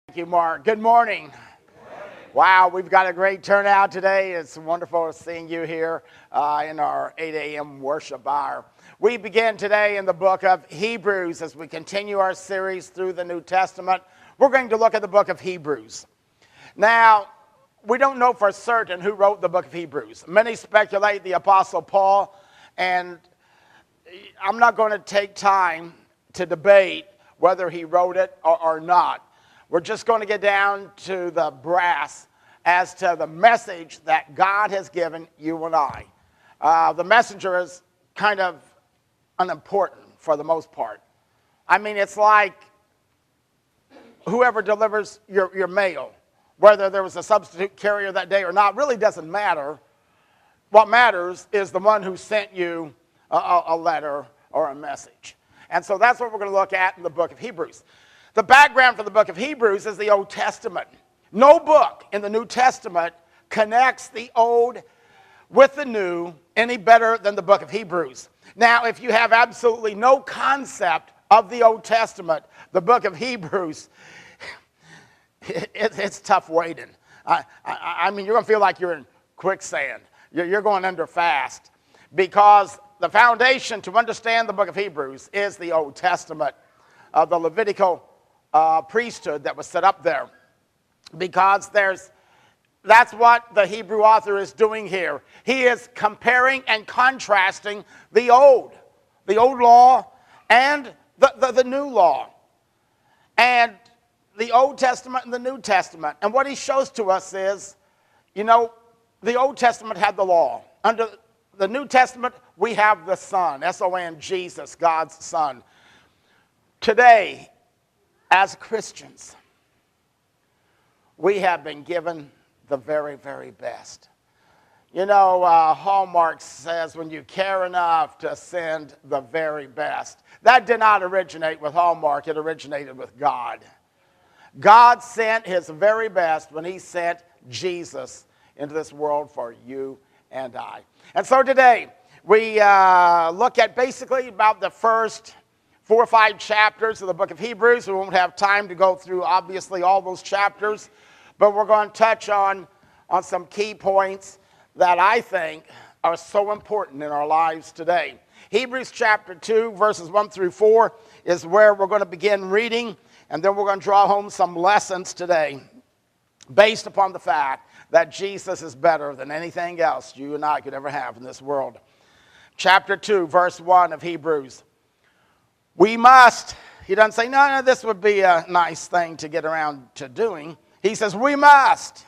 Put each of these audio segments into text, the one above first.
Thank you, Mark. Good morning. Wow, we've got a great turnout today. It's wonderful seeing you here in our 8 a.m. worship hour. We begin today in the book of Hebrews as we continue our series through the New Testament. We're going to look at the book of Hebrews. Now, we don't know for certain who wrote the book of Hebrews. Many speculate the Apostle Paul, and I'm not going to take time to debate whether he wrote it or not. We're just going to get down to the brass as to the message that God has given you and I. The messenger is kind of unimportant for the most part. I mean, it's like whoever delivers your mail, whether there was a substitute carrier that day or not, really doesn't matter. What matters is the one who sent you a letter or a message. And so that's what we're going to look at in the book of Hebrews. The background for the book of Hebrews is the Old Testament. No book in the New Testament connects the Old with the New any better than the book of Hebrews. Now, if you have absolutely no concept of the Old Testament, the book of Hebrews, it's tough wading. I mean, you're going to feel like you're in quicksand. You're going under fast because the foundation to understand the book of Hebrews is the Old Testament, the Levitical priesthood that was set up there, because that's what the Hebrew author is doing here. He is comparing and contrasting the old law and the new law, and the Old Testament and the New Testament. And what he shows to us is, the Old Testament had the law. Under the New Testament, we have the Son, S-O-N, Jesus, God's Son. Today, as Christians, we have been given the very, very best. Hallmark says when you care enough to send the very best. That did not originate with Hallmark. It originated with God. God sent his very best when he sent Jesus into this world for you and I. And so today, we look at basically about the first 4 or 5 chapters of the book of Hebrews. We won't have time to go through, obviously, all those chapters, but we're going to touch on some key points that I think are so important in our lives today. Hebrews chapter 2, verses 1 through 4 is where we're going to begin reading, and then we're going to draw home some lessons today based upon the fact that Jesus is better than anything else you and I could ever have in this world. Chapter 2, verse 1 of Hebrews. We must, he doesn't say, no, this would be a nice thing to get around to doing. He says, we must.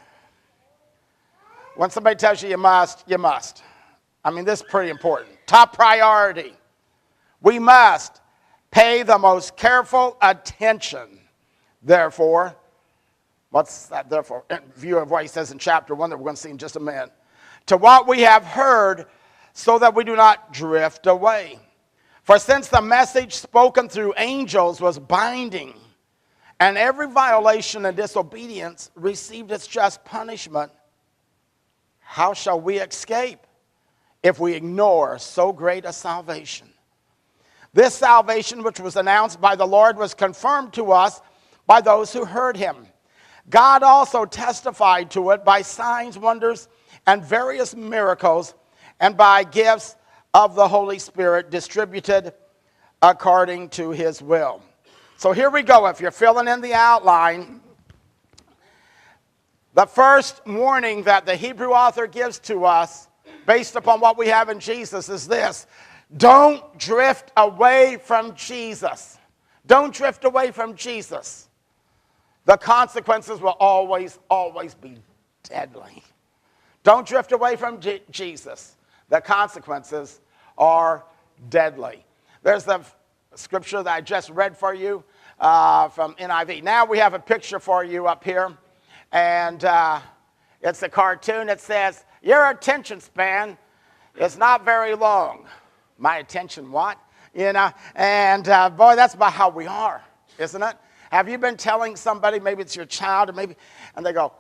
When somebody tells you you must, you must. I mean, this is pretty important. Top priority. We must pay the most careful attention. Therefore, what's that therefore? In view of what he says in chapter 1 that we're going to see in just a minute. To what we have heard, so that we do not drift away. For since the message spoken through angels was binding, and every violation and disobedience received its just punishment, how shall we escape if we ignore so great a salvation? This salvation, which was announced by the Lord, was confirmed to us by those who heard him. God also testified to it by signs, wonders, and various miracles, and by gifts of the Holy Spirit distributed according to his will. So here we go. If you're filling in the outline, the first warning that the Hebrew author gives to us based upon what we have in Jesus is this: don't drift away from Jesus. Don't drift away from Jesus. The consequences will always be deadly. Don't drift away from Jesus. The consequences are deadly. There's the scripture that I just read for you from NIV. Now we have a picture for you up here, and it's a cartoon. It says, your attention span is not very long. My attention what? And boy, that's about how we are, isn't it? Have you been telling somebody, maybe it's your child, or and they go,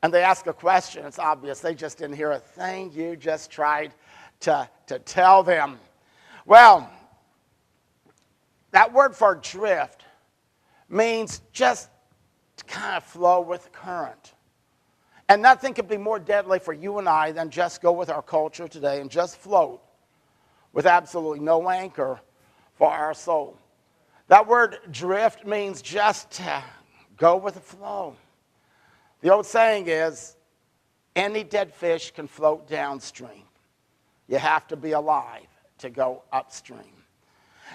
and they ask a question, it's obvious they just didn't hear a thing you just tried to tell them. Well, that word for drift means just kind of flow with the current. And nothing could be more deadly for you and I than just go with our culture today and just float with absolutely no anchor for our soul. That word drift means just to go with the flow. The old saying is, any dead fish can float downstream. You have to be alive to go upstream.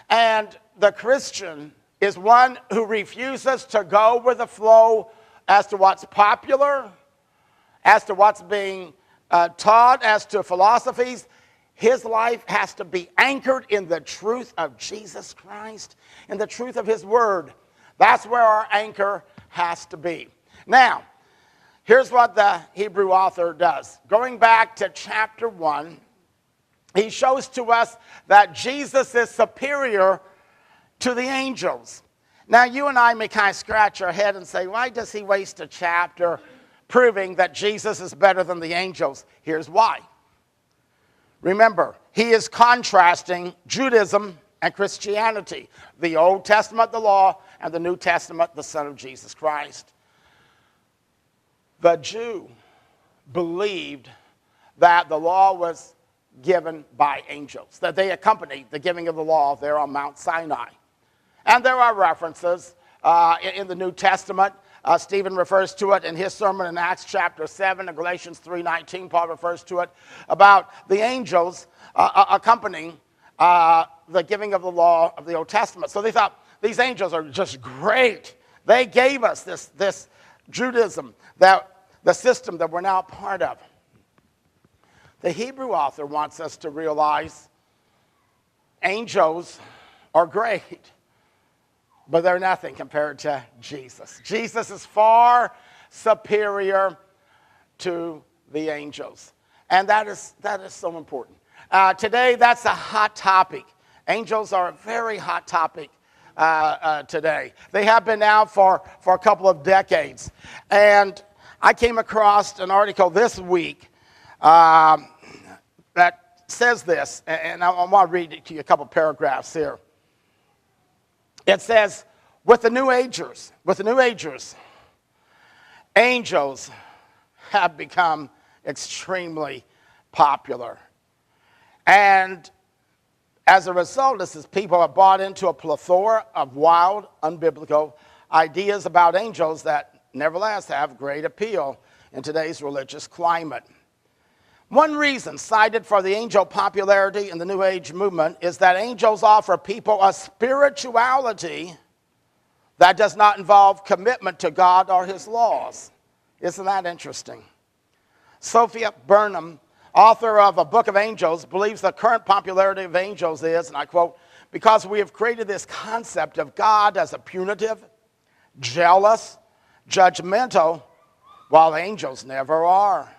And the Christian is one who refuses to go with the flow as to what's popular, as to what's being taught, as to philosophies. His life has to be anchored in the truth of Jesus Christ, in the truth of his word. That's where our anchor has to be. Now, here's what the Hebrew author does. Going back to chapter 1, he shows to us that Jesus is superior to the angels. Now, you and I may kind of scratch our head and say, why does he waste a chapter proving that Jesus is better than the angels? Here's why. Remember, he is contrasting Judaism and Christianity, the Old Testament, the law, and the New Testament, the Son of Jesus Christ. The Jew believed that the law was given by angels, that they accompanied the giving of the law there on Mount Sinai. And there are references in the New Testament. Stephen refers to it in his sermon in Acts chapter 7, and Galatians 3:19, Paul refers to it, about the angels accompanying the giving of the law of the Old Testament. So they thought, these angels are just great. They gave us this Judaism, the system that we're now a part of. The Hebrew author wants us to realize angels are great, but they're nothing compared to Jesus. Jesus is far superior to the angels. And that is so important. Today, that's a hot topic. Angels are a very hot topic today. They have been now for a couple of decades. And I came across an article this week that says this, and I want to read it to you, a couple paragraphs here. It says, with the New Agers, angels have become extremely popular. And as a result, this is people have bought into a plethora of wild, unbiblical ideas about angels that nevertheless have great appeal in today's religious climate. One reason cited for the angel popularity in the New Age movement is that angels offer people a spirituality that does not involve commitment to God or his laws. Isn't that interesting? Sophia Burnham, author of A Book of Angels, believes the current popularity of angels is, and I quote, because we have created this concept of God as a punitive, jealous, judgmental, while angels never are.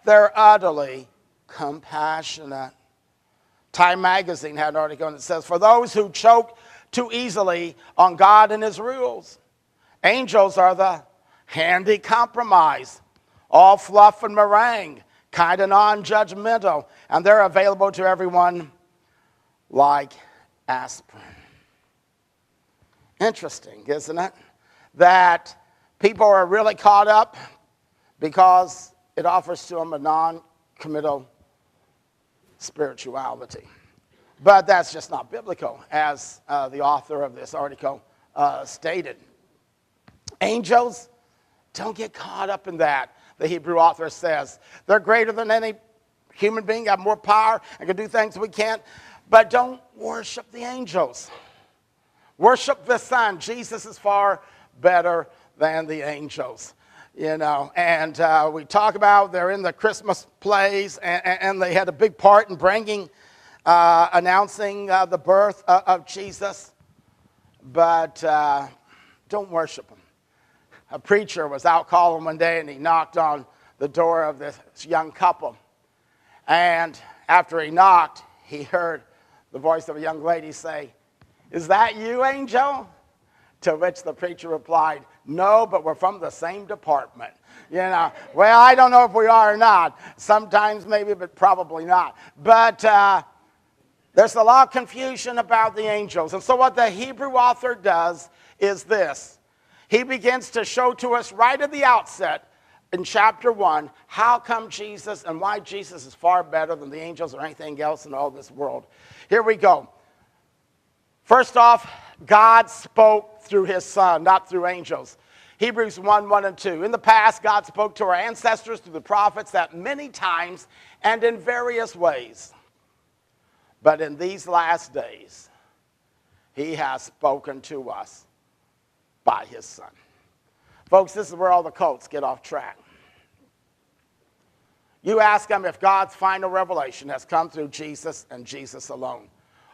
They're utterly compassionate. Time magazine had an article that says, for those who choke too easily on God and his rules, angels are the handy compromise, all fluff and meringue, kind of non-judgmental, and they're available to everyone like aspirin. Interesting, isn't it? That people are really caught up because it offers to them a non-committal spirituality. But that's just not biblical, as the author of this article stated. Angels, don't get caught up in that, the Hebrew author says. They're greater than any human being, have more power, and can do things we can't. But don't worship the angels. Worship the Son. Jesus is far better than the angels. You know, and we talk about they're in the Christmas plays, and they had a big part in bringing, announcing the birth of Jesus. But don't worship them. A preacher was out calling one day, and he knocked on the door of this young couple. And after he knocked, he heard the voice of a young lady say, "Is that you, Angel?" To which the preacher replied, "No, but we're from the same department." You know, well, I don't know if we are or not. Sometimes maybe, but probably not. But there's a lot of confusion about the angels. And so what the Hebrew author does is this. He begins to show to us right at the outset in chapter 1 how come Jesus and why Jesus is far better than the angels or anything else in all this world. Here we go. First off, God spoke through his Son, not through angels. Hebrews 1, 1 and 2. In the past, God spoke to our ancestors through the prophets at many times and in various ways. But in these last days, he has spoken to us by his Son. Folks, this is where all the cults get off track. You ask them if God's final revelation has come through Jesus and Jesus alone.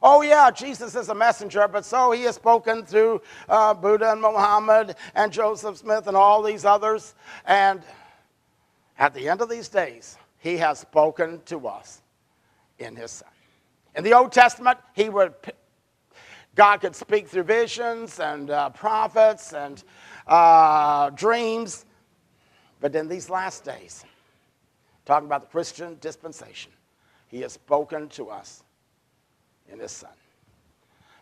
Oh yeah, Jesus is a messenger, but so he has spoken through Buddha and Muhammad and Joseph Smith and all these others. And at the end of these days, he has spoken to us in his Son. In the Old Testament, God could speak through visions and prophets and dreams. But in these last days, talking about the Christian dispensation, he has spoken to us in his Son.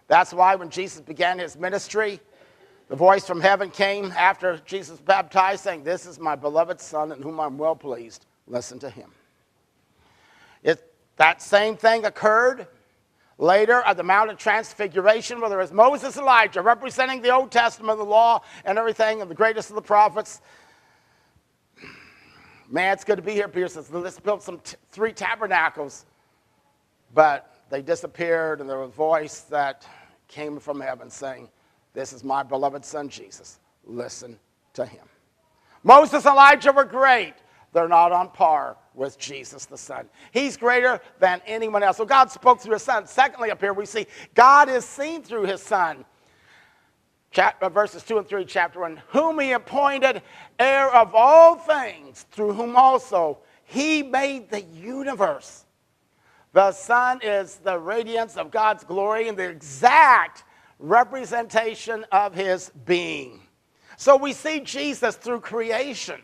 That's why when Jesus began his ministry, the voice from heaven came after Jesus was baptized saying, "This is my beloved Son in whom I'm well pleased. Listen to him." That same thing occurred later at the Mount of Transfiguration, where there was Moses and Elijah representing the Old Testament, the law, and everything, and the greatest of the prophets. Man, it's good to be here. Peter says, let's build 3 tabernacles. But they disappeared, and there was a voice that came from heaven saying, "This is my beloved Son, Jesus. Listen to him." Moses and Elijah were great. They're not on par with Jesus the Son. He's greater than anyone else. So God spoke through his Son. Secondly, up here we see God is seen through his Son. Verses 2 and 3, chapter 1. Whom he appointed heir of all things, through whom also he made the universe. The Son is the radiance of God's glory and the exact representation of his being. So we see Jesus through creation.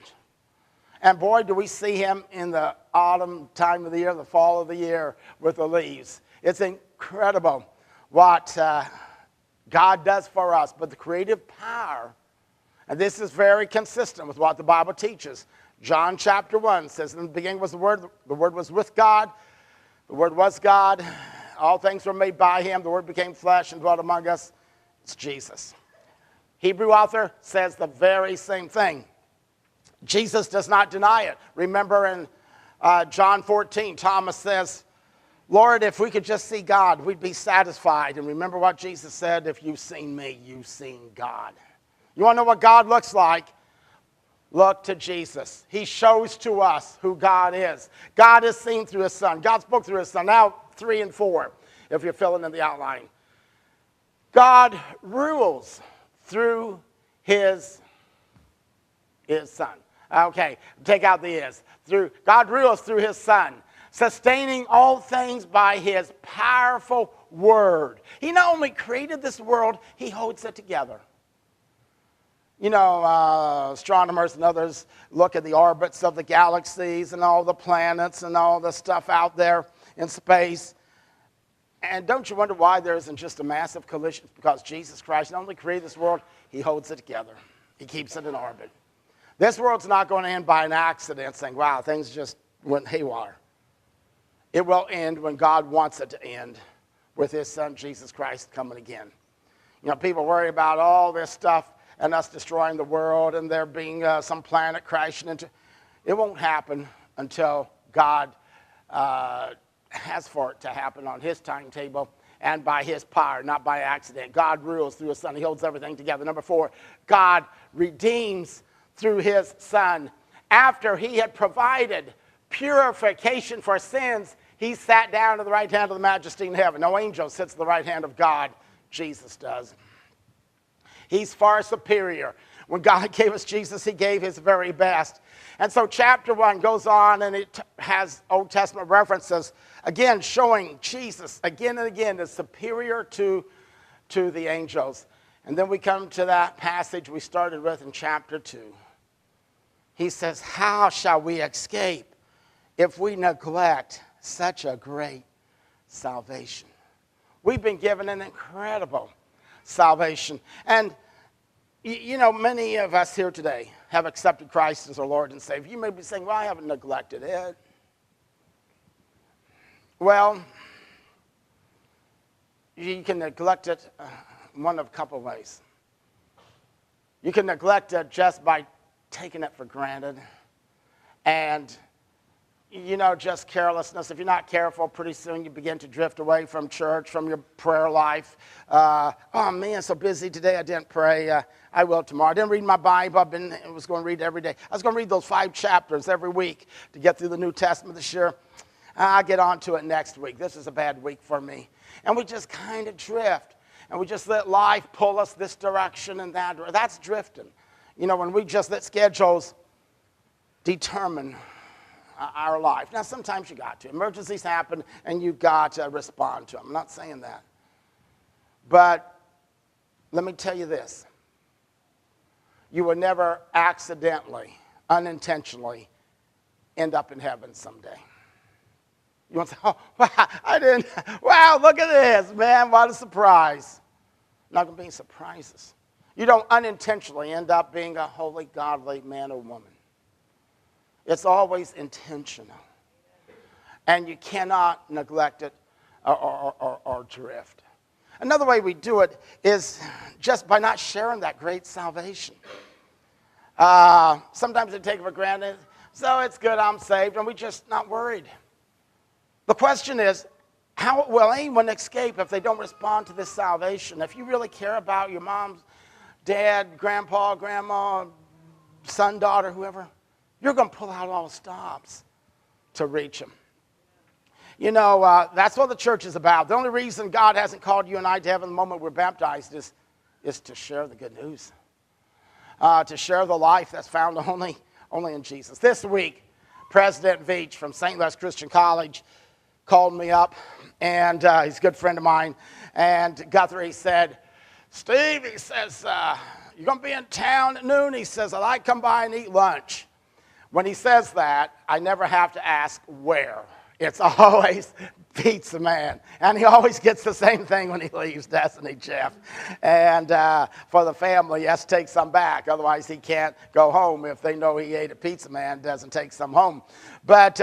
And boy, do we see him in the autumn time of the year, the fall of the year with the leaves. It's incredible what God does for us. But the creative power, and this is very consistent with what the Bible teaches. John chapter 1 says, in the beginning was the Word was with God, the Word was God, all things were made by him, the Word became flesh and dwelt among us. It's Jesus. Hebrew author says the very same thing. Jesus does not deny it. Remember in John 14, Thomas says, "Lord, if we could just see God, we'd be satisfied." And remember what Jesus said, "If you've seen me, you've seen God." You want to know what God looks like? Look to Jesus. He shows to us who God is. God is seen through his Son. God spoke through his Son. Now 3 and 4, if you're filling in the outline. God rules through his Son. Okay, take out the is. God rules through his Son, sustaining all things by his powerful word. He not only created this world, he holds it together. You know, astronomers and others look at the orbits of the galaxies and all the planets and all the stuff out there in space. And don't you wonder why there isn't just a massive collision? Because Jesus Christ not only created this world, he holds it together. He keeps it in orbit. This world's not going to end by an accident saying, wow, things just went haywire. It will end when God wants it to end, with his Son, Jesus Christ, coming again. You know, people worry about all this stuff and us destroying the world and there being some planet crashing into. It won't happen until God has for it to happen on his timetable and by his power, not by accident. God rules through his Son. He holds everything together. Number 4, God redeems through his Son. After he had provided purification for sins, he sat down at the right hand of the Majesty in heaven. No angel sits at the right hand of God. Jesus does. He's far superior. When God gave us Jesus, he gave his very best. And so chapter 1 goes on, and it has Old Testament references, again showing Jesus again and again is superior to the angels. And then we come to that passage we started with in chapter 2. He says, how shall we escape if we neglect such a great salvation? We've been given an incredible salvation. And You know, many of us here today have accepted Christ as our Lord and Savior. You may be saying, well, I haven't neglected it. Well, you can neglect it one of a couple of ways. You can neglect it just by taking it for granted and, you know, just carelessness. If you're not careful, pretty soon you begin to drift away from church, from your prayer life. Oh, man, so busy today, I didn't pray. I will tomorrow. I didn't read my Bible. I was going to read every day. I was going to read those 5 chapters every week to get through the New Testament this year. I'll get on to it next week. This is a bad week for me. And we just kind of drift. And we just let life pull us this direction and that. That's drifting. You know, when we just let schedules determine our life. Now, sometimes you got to. Emergencies happen, and you got to respond to them. I'm not saying that. But let me tell you this. You will never accidentally, unintentionally end up in heaven someday. You won't say, oh, wow, I didn't. Wow, look at this, man. What a surprise. Not going to be any surprises. You don't unintentionally end up being a holy, godly man or woman. It's always intentional. And you cannot neglect it or drift. Another way we do it is just by not sharing that great salvation. Sometimes we take it for granted. So it's good, I'm saved, and we're just not worried. The question is, how will anyone escape if they don't respond to this salvation? If you really care about your mom, dad, grandpa, grandma, son, daughter, whoever, you're going to pull out all the stops to reach them. You know, that's what the church is about. The only reason God hasn't called you and I to heaven the moment we're baptized is to share the good news, to share the life that's found only in Jesus. This week, President Veach from St. Louis Christian College called me up, and he's a good friend of mine, and Guthrie said, Steve, he says, you're going to be in town at noon? He says, I'd like to come by and eat lunch. When he says that, I never have to ask where. It's always Pizza Man. And he always gets the same thing when he leaves, doesn't he, Jeff? And for the family, he has to take some back. Otherwise, he can't go home if they know he ate at Pizza Man, doesn't take some home. But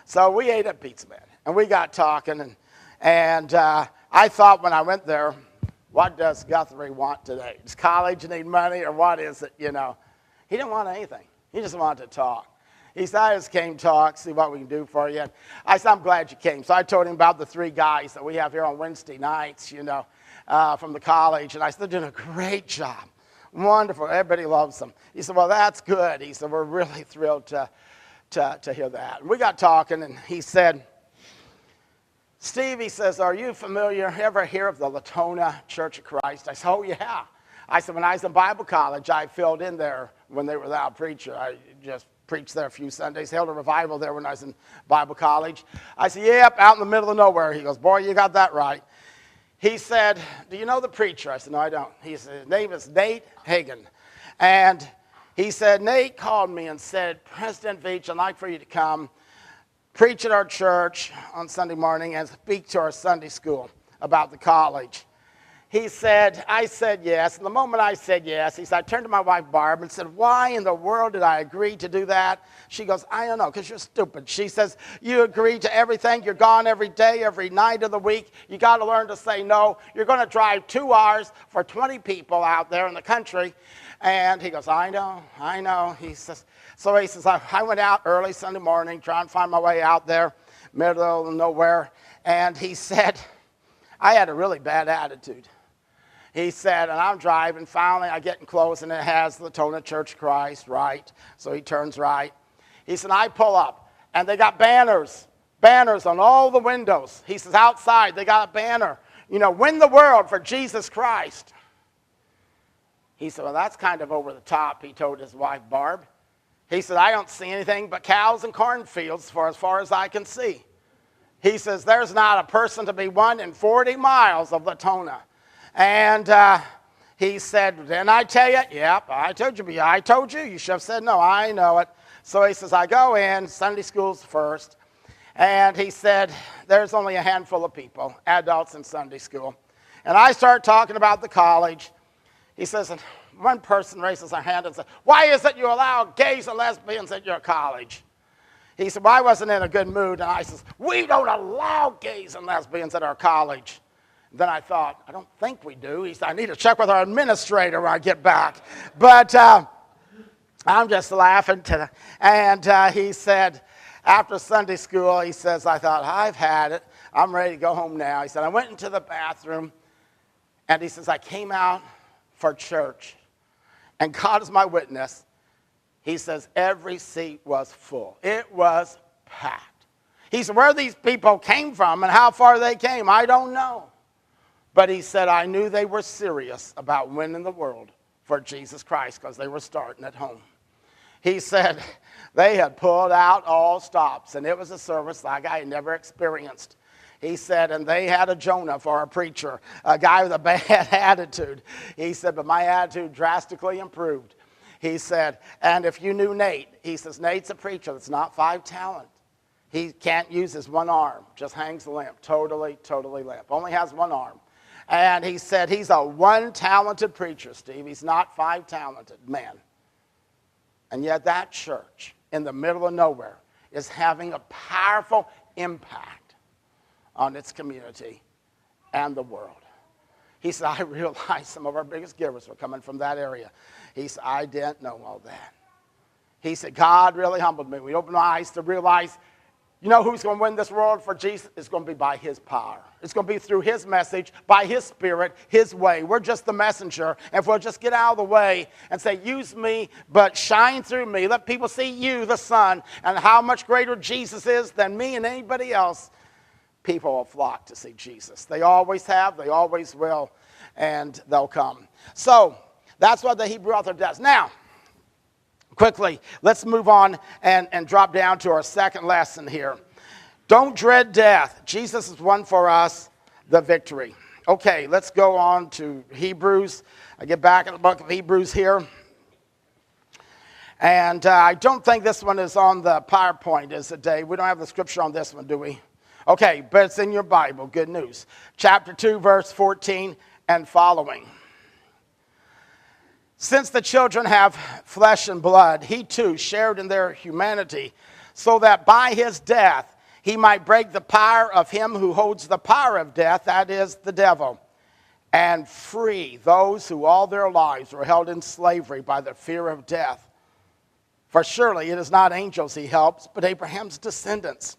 so we ate at Pizza Man. And we got talking. And I thought when I went there, what does Guthrie want today? Does college need money or what is it, you know? He didn't want anything. He just wanted to talk. He said, I just came to talk, see what we can do for you. I said, I'm glad you came. So I told him about the 3 guys that we have here on Wednesday nights, you know, from the college. And I said, they're doing a great job. Wonderful. Everybody loves them. He said, well, that's good. He said, we're really thrilled to hear that. And we got talking, and he said, Steve, he says, are you familiar, ever hear of the Latona Church of Christ? I said, oh, yeah. I said, when I was in Bible college, I filled in there when they were without a preacher. I just preached there a few Sundays, held a revival there when I was in Bible college. I said, yep, out in the middle of nowhere. He goes, boy, you got that right. He said, do you know the preacher? I said, no, I don't. He said, his name is Nate Hagan. And he said, Nate called me and said, President Veach, I'd like for you to come preach at our church on Sunday morning and speak to our Sunday school about the college. He said, I said yes. And the moment I said yes, he said, I turned to my wife, Barb, and said, why in the world did I agree to do that? She goes, I don't know, because you're stupid. She says, you agree to everything. You're gone every day, every night of the week. You got to learn to say no. You're going to drive 2 hours for 20 people out there in the country. And he goes, I know. He says, so he says, I went out early Sunday morning, trying to find my way out there, middle of nowhere. And he said, I had a really bad attitude. He said, and I'm driving. Finally, I get close, and it has the Latona Church of Christ, right? So he turns right. He said, I pull up, and they got banners on all the windows. He says, outside, they got a banner, you know, win the world for Jesus Christ. He said, well, that's kind of over the top, he told his wife, Barb. He said, I don't see anything but cows and cornfields for as far as I can see. He says, there's not a person to be won in 40 miles of Latona. And he said, didn't I tell you? Yep, I told you. I told you. You should have said no. I know it. So he says, I go in, Sunday school's first. And he said, there's only a handful of people, adults in Sunday school. And I start talking about the college. He says, one person raises their hand and says, why is it you allow gays and lesbians at your college? He said, well, I wasn't in a good mood. And I says, we don't allow gays and lesbians at our college. And then I thought, I don't think we do. He said, I need to check with our administrator when I get back. But I'm just laughing. And he said, after Sunday school, he says, I thought, I've had it. I'm ready to go home now. He said, I went into the bathroom. And he says, I came out for church. And God is my witness. He says, every seat was full. It was packed. He said, where these people came from and how far they came, I don't know. But he said, I knew they were serious about winning the world for Jesus Christ because they were starting at home. He said they had pulled out all stops, and it was a service like I had never experienced. He said, and they had a Jonah for a preacher, a guy with a bad attitude. He said, but my attitude drastically improved. He said, and if you knew Nate, he says, Nate's a preacher that's not 5 talent. He can't use his one arm, just hangs limp, totally limp, only has one arm. And he said, he's a 1 talented preacher, Steve. He's not 5 talented man. And yet that church in the middle of nowhere is having a powerful impact on its community and the world. He said, I realized some of our biggest givers were coming from that area. He said, I didn't know all that. He said, God really humbled me. We opened my eyes to realize, you know who's going to win this world for Jesus? It's going to be by his power. It's going to be through his message, by his spirit, his way. We're just the messenger. And if we'll just get out of the way and say, use me, but shine through me. Let people see you, the Son, and how much greater Jesus is than me and anybody else. People will flock to see Jesus. They always have, they always will, and they'll come. So that's what the Hebrew author does. Now, quickly, let's move on and drop down to our second lesson here. Don't dread death. Jesus has won for us the victory. Okay, let's go on to Hebrews. I get back in the book of Hebrews here. And I don't think this one is on the PowerPoint, is it, Dave? We don't have the scripture on this one, do we? Okay, but it's in your Bible. Good news. Chapter 2, verse 14 and following. Since the children have flesh and blood, he too shared in their humanity, so that by his death he might break the power of him who holds the power of death, that is, the devil, and free those who all their lives were held in slavery by the fear of death. For surely it is not angels he helps, but Abraham's descendants.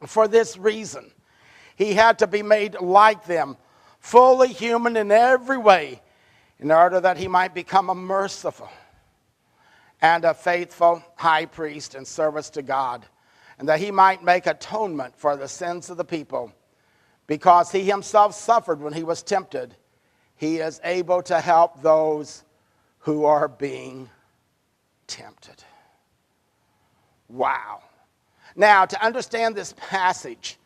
For this reason, he had to be made like them, fully human in every way, in order that he might become a merciful and a faithful high priest in service to God, and that he might make atonement for the sins of the people. Because he himself suffered when he was tempted, he is able to help those who are being tempted. Wow. Now, to understand this passage,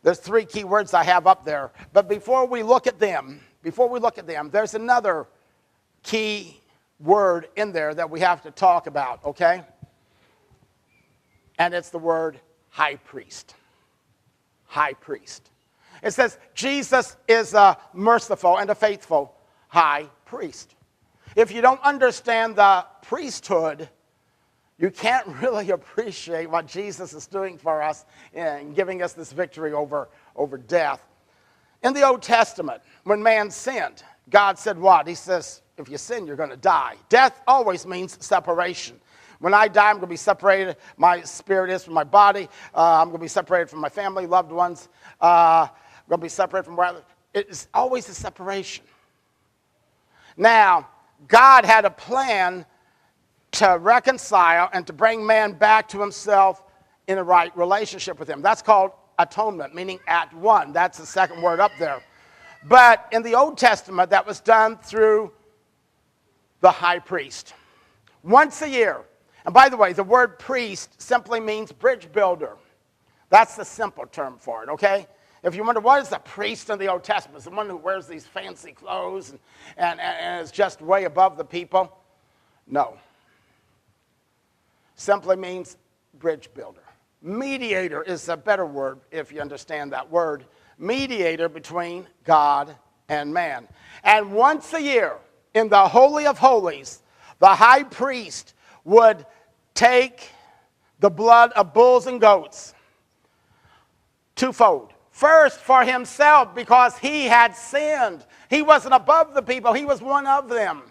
there's 3 key words I have up there. But before we look at them, there's another key word in there that we have to talk about, okay? And it's the word high priest. High priest. It says Jesus is a merciful and a faithful high priest. If you don't understand the priesthood, you can't really appreciate what Jesus is doing for us and giving us this victory over death. In the Old Testament, when man sinned, God said what? He says, if you sin, you're going to die. Death always means separation. When I die, I'm going to be separated. My spirit is from my body. I'm going to be separated from my family, loved ones. I'm going to be separated from where I live. It's always a separation. Now, God had a plan to reconcile and to bring man back to himself in a right relationship with him. That's called atonement, meaning at one. That's the second word up there. But in the Old Testament, that was done through the high priest. Once a year. And by the way, the word priest simply means bridge builder. That's the simple term for it, okay? If you wonder, what is the priest in the Old Testament? It's the one who wears these fancy clothes and is just way above the people? No. Simply means bridge builder. Mediator is a better word if you understand that word. Mediator between God and man. And once a year, in the Holy of Holies, the high priest would take the blood of bulls and goats twofold. First, for himself, because he had sinned. He wasn't above the people. He was one of them.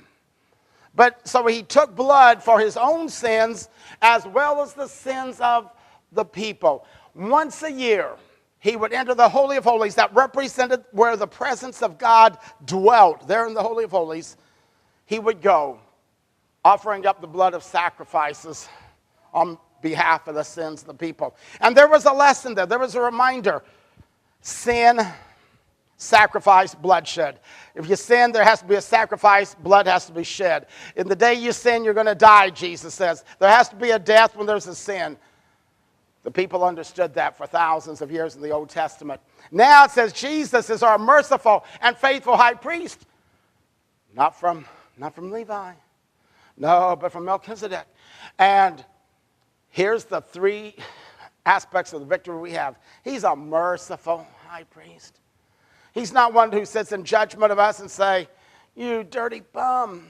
But so he took blood for his own sins as well as the sins of the people. Once a year, he would enter the Holy of Holies that represented where the presence of God dwelt. There in the Holy of Holies, he would go, offering up the blood of sacrifices on behalf of the sins of the people. And there was a lesson there. There was a reminder. Sin, sacrifice, bloodshed. If you sin, there has to be a sacrifice. Blood has to be shed. In the day you sin, you're going to die, Jesus says. There has to be a death when there's a sin. The people understood that for thousands of years in the Old Testament. Now it says Jesus is our merciful and faithful high priest. Not from Levi. No, but from Melchizedek. And here's the three aspects of the victory we have. He's a merciful high priest. He's not one who sits in judgment of us and say, you dirty bum.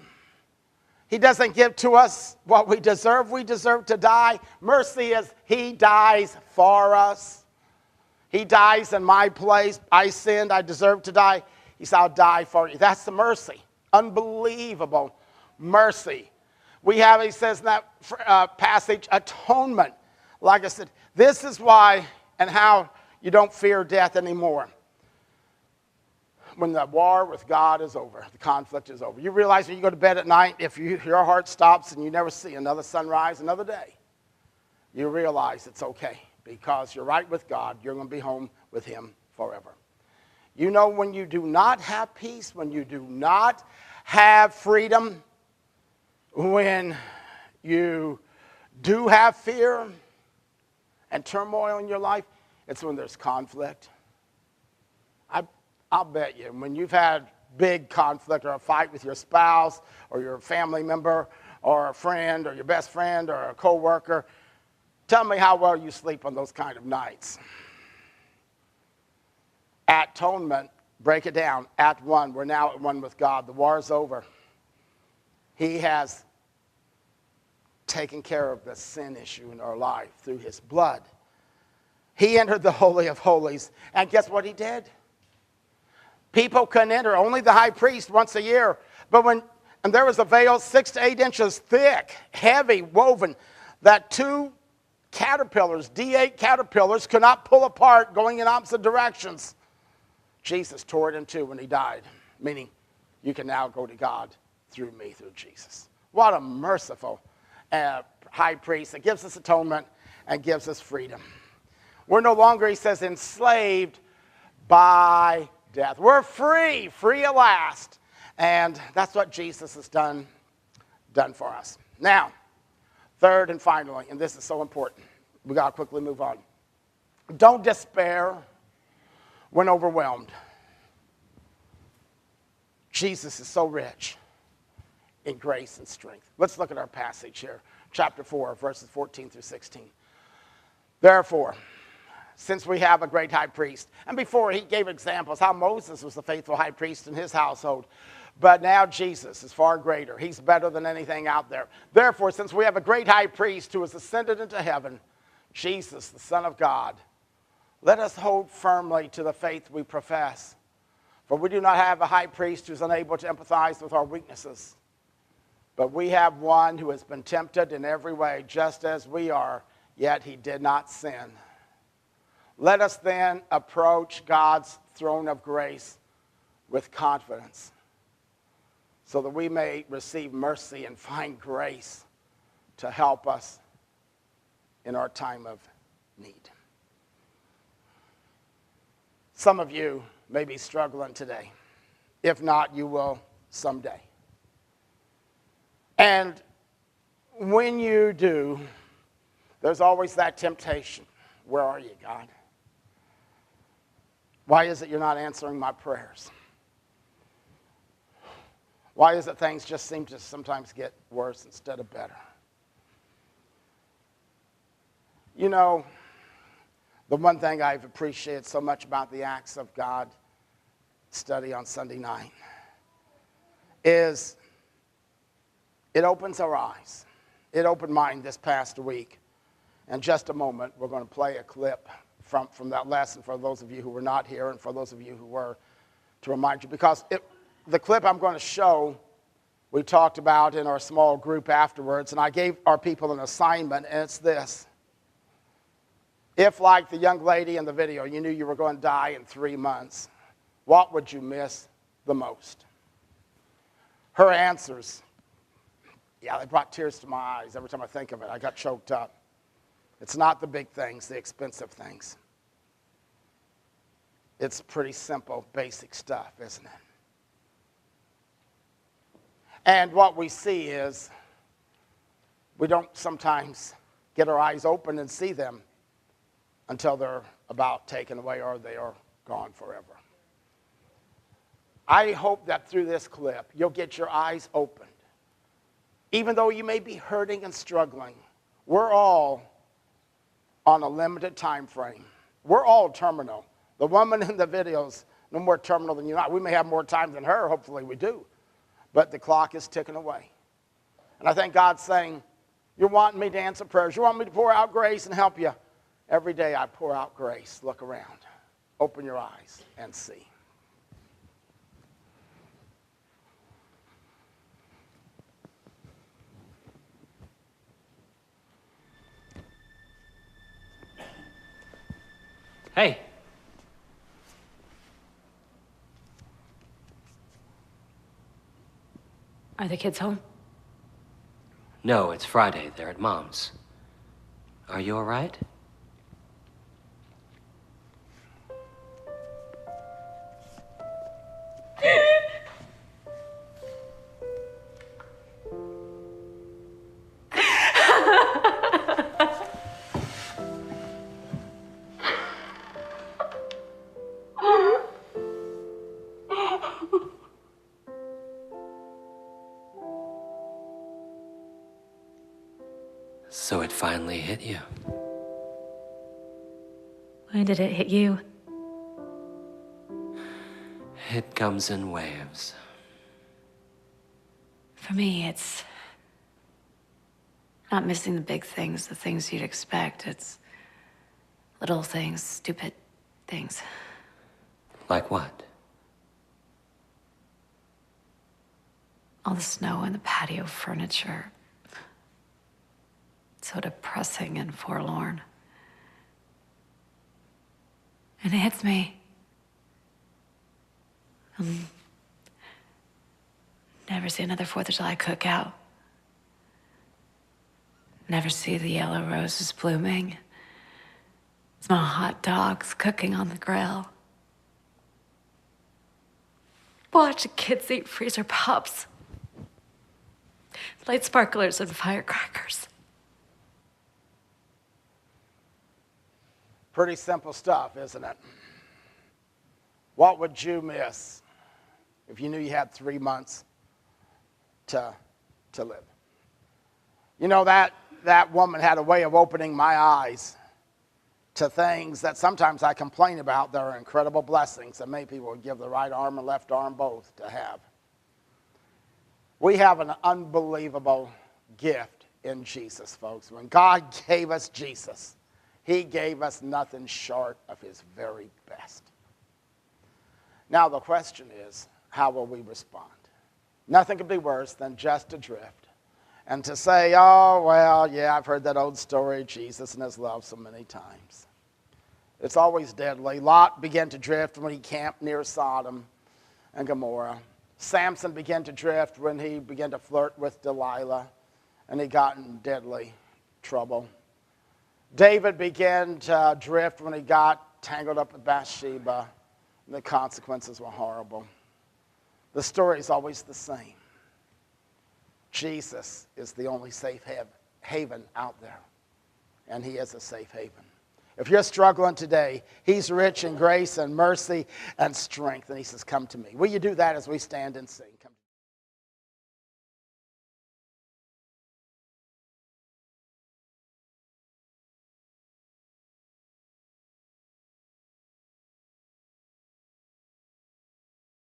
He doesn't give to us what we deserve. We deserve to die. Mercy is he dies for us. He dies in my place. I sinned. I deserve to die. He said, I'll die for you. That's the mercy. Unbelievable mercy. We have, he says in that passage, atonement. Like I said, this is why and how you don't fear death anymore. When the war with God is over, the conflict is over. You realize when you go to bed at night, if your heart stops and you never see another sunrise, another day, you realize it's okay because you're right with God. You're going to be home with him forever. You know, when you do not have peace, when you do not have freedom, when you do have fear and turmoil in your life, it's when there's conflict. I'll bet you, when you've had big conflict or a fight with your spouse or your family member or a friend or your best friend or a coworker, tell me how well you sleep on those kind of nights. Atonement, break it down. At one, we're now at one with God. The war is over. He has taken care of the sin issue in our life through his blood. He entered the Holy of Holies, and guess what he did? People couldn't enter, only the high priest once a year. And there was a veil 6 to 8 inches thick, heavy, woven, that 2 caterpillars, D8 caterpillars, could not pull apart going in opposite directions. Jesus tore it in two when he died, meaning you can now go to God through me, through Jesus. What a merciful high priest that gives us atonement and gives us freedom. We're no longer, he says, enslaved by death. We're free at last. And that's what Jesus has done for us. Now, third and finally, and this is so important, we got to quickly move on. Don't despair when overwhelmed. Jesus is so rich in grace and strength. Let's look at our passage here, chapter 4, verses 14 through 16. Therefore, since we have a great high priest. And before he gave examples how Moses was the faithful high priest in his household. But now Jesus is far greater. He's better than anything out there. Therefore, since we have a great high priest who has ascended into heaven, Jesus, the Son of God, let us hold firmly to the faith we profess. For we do not have a high priest who is unable to empathize with our weaknesses. But we have one who has been tempted in every way, just as we are, yet he did not sin. Let us then approach God's throne of grace with confidence so that we may receive mercy and find grace to help us in our time of need. Some of you may be struggling today. If not, you will someday. And when you do, there's always that temptation. Where are you, God? Why is it you're not answering my prayers? Why is it things just seem to sometimes get worse instead of better? You know, the one thing I've appreciated so much about the Acts of God study on Sunday night is it opens our eyes. It opened mine this past week. In just a moment, we're going to play a clip from that lesson for those of you who were not here and for those of you who were, to remind you. Because the clip I'm going to show, we talked about in our small group afterwards, and I gave our people an assignment, and it's this. If, like the young lady in the video, you knew you were going to die in 3 months, what would you miss the most? Her answers, yeah, they brought tears to my eyes every time I think of it. I got choked up. It's not the big things, the expensive things. It's pretty simple, basic stuff, isn't it? And what we see is we don't sometimes get our eyes open and see them until they're about taken away or they are gone forever. I hope that through this clip, you'll get your eyes opened. Even though you may be hurting and struggling, we're all on a limited time frame. We're all terminal. The woman in the video's no more terminal than you and I. We may have more time than her, hopefully we do. But the clock is ticking away. And I think God's saying, you're wanting me to answer prayers. You want me to pour out grace and help you. Every day I pour out grace. Look around. Open your eyes and see. Hey. Are the kids home? No, it's Friday. They're at Mom's. Are you all right? So it finally hit you. When did it hit you? It comes in waves. For me, it's not missing the big things, the things you'd expect. It's little things, stupid things. Like what? All the snow and the patio furniture. So depressing and forlorn. And it hits me. Never see another 4th of July cookout. Never see the yellow roses blooming. Smell hot dogs cooking on the grill. Watch kids eat freezer pops. Light sparklers and firecrackers. Pretty simple stuff, isn't it? What would you miss if you knew you had 3 months to live? You know, that woman had a way of opening my eyes to things that sometimes I complain about that are incredible blessings that many people would give the right arm and left arm both to have. We have an unbelievable gift in Jesus, folks. When God gave us Jesus, He gave us nothing short of His very best. Now the question is, how will we respond? Nothing could be worse than just to drift and to say, oh, well, yeah, I've heard that old story, Jesus and His love so many times. It's always deadly. Lot began to drift when he camped near Sodom and Gomorrah. Samson began to drift when he began to flirt with Delilah, and he got in deadly trouble. David began to drift when he got tangled up with Bathsheba, and the consequences were horrible. The story is always the same. Jesus is the only safe haven out there, and He is a safe haven. If you're struggling today, He's rich in grace and mercy and strength, and He says, come to me. Will you do that as we stand and sing? Come to